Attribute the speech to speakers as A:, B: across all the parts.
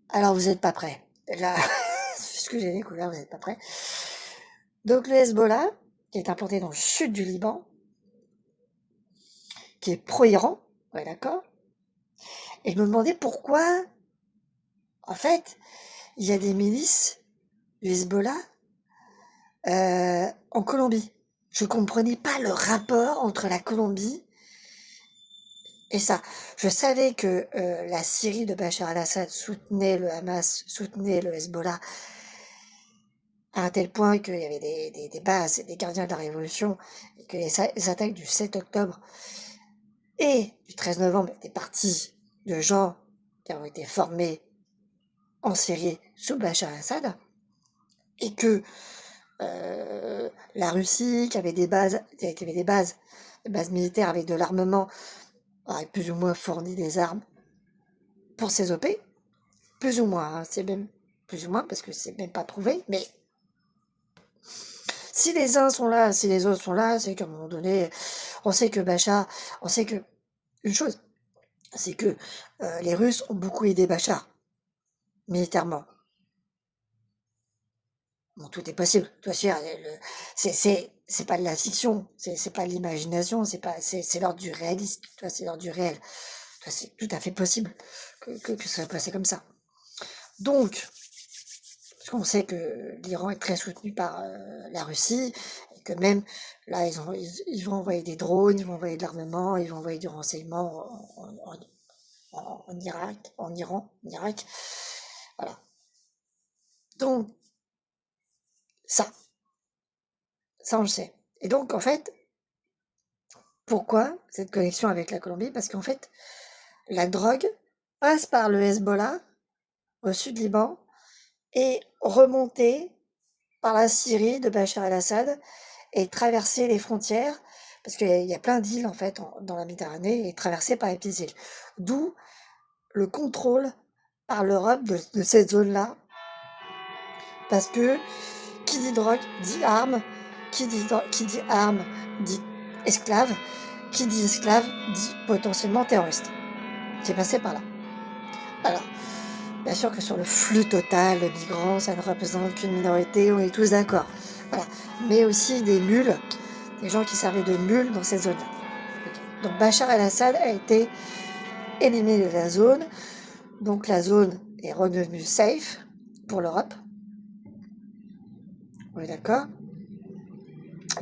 A: Alors, vous n'êtes pas prêts. Là, ce que j'ai découvert, vous n'êtes pas prêts. Donc, le Hezbollah, qui est implanté dans le sud du Liban, qui est pro-Iran, ouais, d'accord. Et je me demandais pourquoi, en fait, il y a des milices du Hezbollah en Colombie. Je comprenais pas le rapport entre la Colombie et ça. Je savais que la Syrie de Bachar al-Assad soutenait le Hamas, soutenait le Hezbollah, à un tel point qu'il y avait des bases, des gardiens de la révolution, et que les attaques du 7 octobre et du 13 novembre étaient parties de gens qui ont été formés en Syrie sous Bachar al-Assad, et que la Russie, qui avait des bases, des bases militaires avec de l'armement, aurait plus ou moins fourni des armes pour ces OP, plus ou moins, hein, c'est même plus ou moins parce que c'est même pas prouvé, mais si les uns sont là, si les autres sont là, c'est qu'à un moment donné, on sait que Bachar, on sait que une chose, c'est que les Russes ont beaucoup aidé Bachar militairement. Bon, tout est possible. Toi, c'est pas de la fiction, c'est pas de l'imagination, c'est l'ordre du réaliste. Toi, c'est l'ordre du réel. Toi, c'est tout à fait possible que ça soit passé comme ça. Donc, parce qu'on sait que l'Iran est très soutenu par la Russie, et que même là, ils vont envoyer des drones, ils vont envoyer de l'armement, ils vont envoyer du renseignement en Irak, en Iran, en Irak. Voilà. Donc, ça, ça on le sait. Et donc, en fait, pourquoi cette connexion avec la Colombie? Parce qu'en fait, la drogue passe par le Hezbollah au sud Liban et remontée par la Syrie de Bachar el-Assad et traverser les frontières, parce qu'il y a plein d'îles en fait dans la Méditerranée, et traversée par les petites îles. D'où le contrôle par l'Europe de cette zone-là, parce que qui dit drogue dit arme, qui dit arme dit esclave, qui dit esclave dit potentiellement terroriste. C'est passé par là. Alors, bien sûr que sur le flux total de migrants, ça ne représente qu'une minorité, on est tous d'accord. Voilà. Mais aussi des mules, des gens qui servaient de mules dans cette zone-là. Okay. Donc Bachar el-Assad a été éliminé de la zone, donc la zone est redevenue safe pour l'Europe. On est d'accord?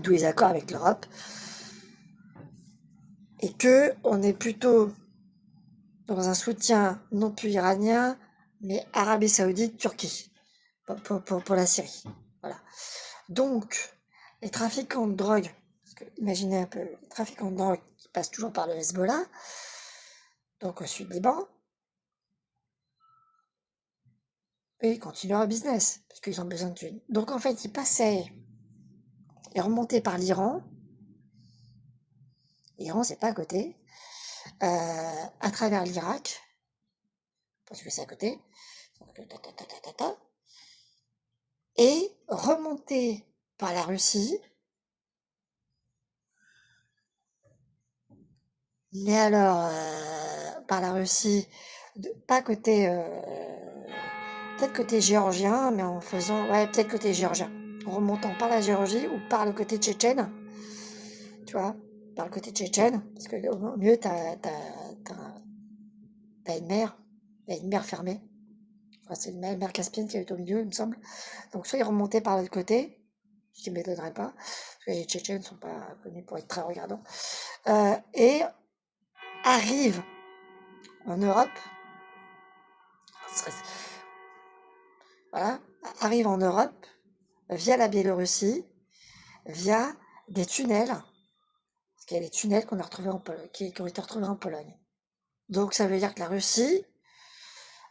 A: D'où les accords avec l'Europe. Et que on est plutôt dans un soutien non plus iranien, mais Arabie Saoudite, Turquie, pour la Syrie. Voilà. Donc, les trafiquants de drogue, parce que imaginez un peu, les trafiquants de drogue qui passent toujours par le Hezbollah, donc au sud Liban, et ils continuent leur business, parce qu'ils ont besoin de thunes. Donc en fait, ils passaient, ils remontaient par l'Iran, l'Iran c'est pas à côté, à travers l'Irak, parce que c'est à côté, et remonter par la Russie, mais alors par la Russie, pas côté, peut-être côté géorgien, mais en faisant, ouais, peut-être côté géorgien, en remontant par la Géorgie ou par le côté tchétchène, tu vois, par le côté tchétchène, parce que au mieux, t'as une mer fermée. Enfin, c'est une mer Caspienne qui est au milieu, il me semble. Donc, soit ils remontaient par l'autre côté, ce qui ne m'étonnerait pas, parce que les Tchétchènes ne sont pas connus pour être très regardants, et arrivent en Europe, voilà, arrivent en Europe via la Biélorussie, via des tunnels, parce qu'il y a des tunnels qu'on a retrouvés qui ont été retrouvés en Pologne. Donc ça veut dire que la Russie,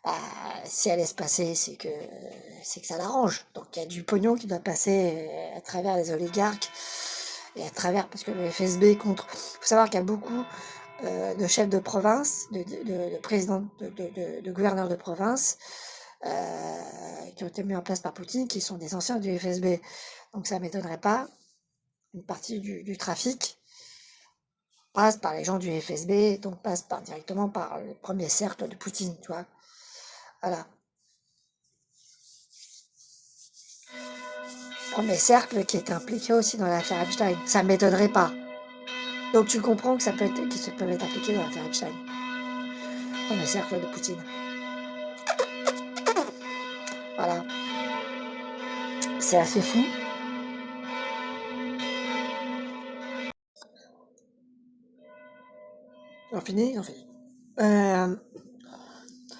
A: bah, si elle laisse passer, c'est que ça l'arrange. Donc il y a du pognon qui doit passer à travers les oligarques et à travers, parce que le FSB contre. Il faut savoir qu'il y a beaucoup de chefs de province, de présidents, de gouverneurs de province qui ont été mis en place par Poutine, qui sont des anciens du FSB. Donc ça ne m'étonnerait pas. Une partie du trafic passe par les gens du FSB, donc passe directement par le premier cercle de Poutine, tu vois. Voilà. Comme les cercles qui étaient impliqués aussi dans l'affaire Epstein. Ça ne m'étonnerait pas. Donc tu comprends que ça peut être, qu'ils se peuvent être impliqués dans l'affaire Epstein. Comme les cercles de Poutine. Voilà. C'est assez fou. On finit, on finit.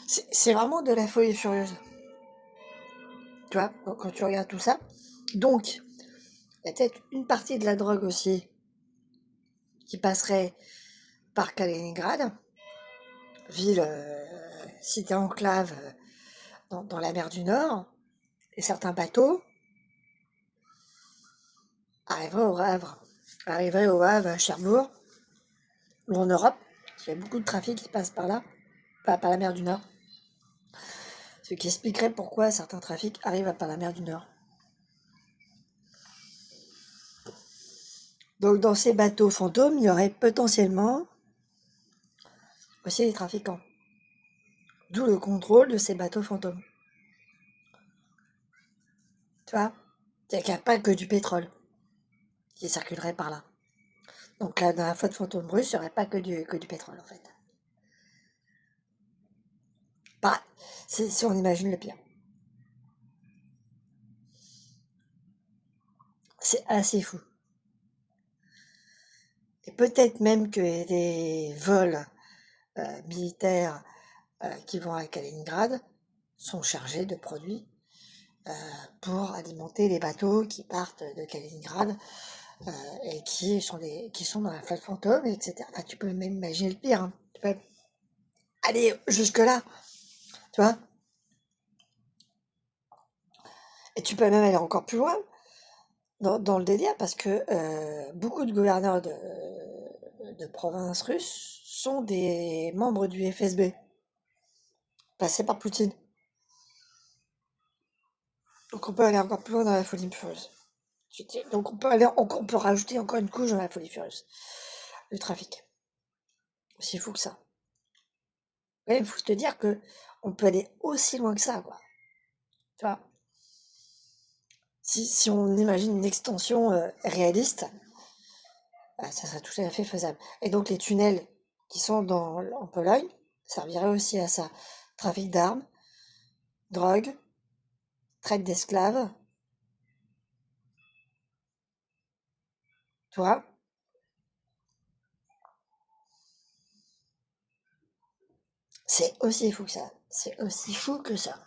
A: C'est vraiment de la folie furieuse. Tu vois, quand tu regardes tout ça. Donc, il y a peut-être une partie de la drogue aussi qui passerait par Kaliningrad, ville, cité enclave dans la mer du Nord, et certains bateaux arriveraient au Havre, à Cherbourg, ou en Europe. Il y a beaucoup de trafic qui passe par là, pas par la mer du Nord. Ce qui expliquerait pourquoi certains trafics arrivent par la mer du Nord. Donc dans ces bateaux fantômes, il y aurait potentiellement aussi des trafiquants. D'où le contrôle de ces bateaux fantômes. Tu vois? Il n'y a pas que du pétrole qui circulerait par là. Donc là, dans la flotte fantôme russe, il n'y aurait pas que du pétrole, en fait. Bah, si on imagine le pire. C'est assez fou. Et peut-être même que les vols militaires qui vont à Kaliningrad sont chargés de produits pour alimenter les bateaux qui partent de Kaliningrad et qui sont dans la flotte fantôme, etc. Enfin, tu peux même imaginer le pire. Hein. Tu peux aller jusque-là, tu vois. Et tu peux même aller encore plus loin dans le délire parce que beaucoup de gouverneurs de provinces russes sont des membres du FSB, passés par Poutine. Donc on peut aller encore plus loin dans la folie furieuse. Donc on peut rajouter encore une couche dans la folie furieuse. Le trafic. Aussi fou que ça. Ouais, il faut te dire que on peut aller aussi loin que ça, quoi. Tu vois, si on imagine une extension réaliste, bah, ça serait tout à fait faisable. Et donc les tunnels qui sont en Pologne serviraient aussi à ça. Trafic d'armes, drogue, traite d'esclaves, tu vois. C'est aussi fou que ça. C'est aussi fou que ça.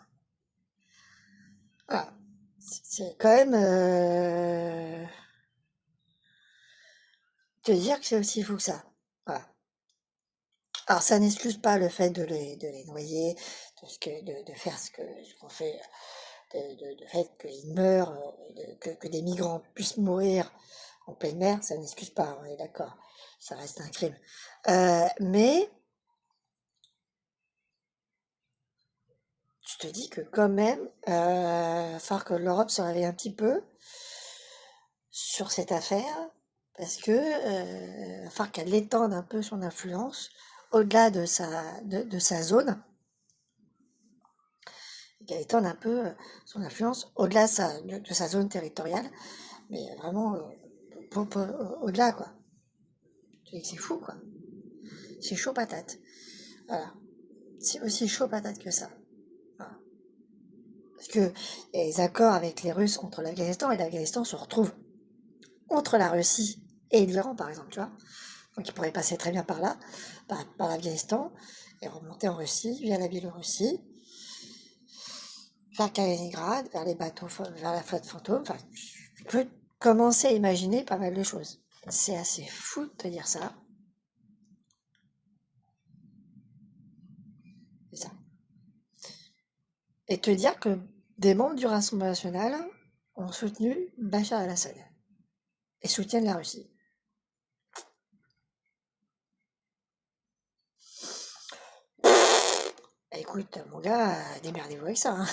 A: Voilà. C'est quand même te dire que c'est aussi fou que ça. Voilà. Alors ça n'excuse pas le fait de les noyer, de faire ce qu'on fait, de fait qu'ils meurent, que des migrants puissent mourir en pleine mer, ça n'excuse pas, on est d'accord. Ça reste un crime. Mais tu te dis que quand même, il va falloir que l'Europe se réveille un petit peu sur cette affaire, parce que va falloir qu'elle étende un peu son influence au-delà de sa zone, et qu'elle étende un peu son influence au-delà de sa zone territoriale, mais vraiment au-delà, quoi. Tu dis que c'est fou, quoi. C'est chaud patate. Voilà. C'est aussi chaud patate que ça. Voilà. Parce que il y a les accords avec les Russes contre l'Afghanistan, et l'Afghanistan se retrouve entre la Russie et l'Iran, par exemple, tu vois. Donc il pourrait passer très bien par là, par l'Afghanistan, et remonter en Russie, via la Biélorussie, vers Kaliningrad, vers les bateaux, vers la flotte fantôme. Enfin, tu peux commencer à imaginer pas mal de choses. C'est assez fou de te dire ça. C'est ça. Et te dire que des membres du Rassemblement national ont soutenu Bachar el-Assad et soutiennent la Russie. Écoute, mon gars, démerdez-vous avec ça. Hein.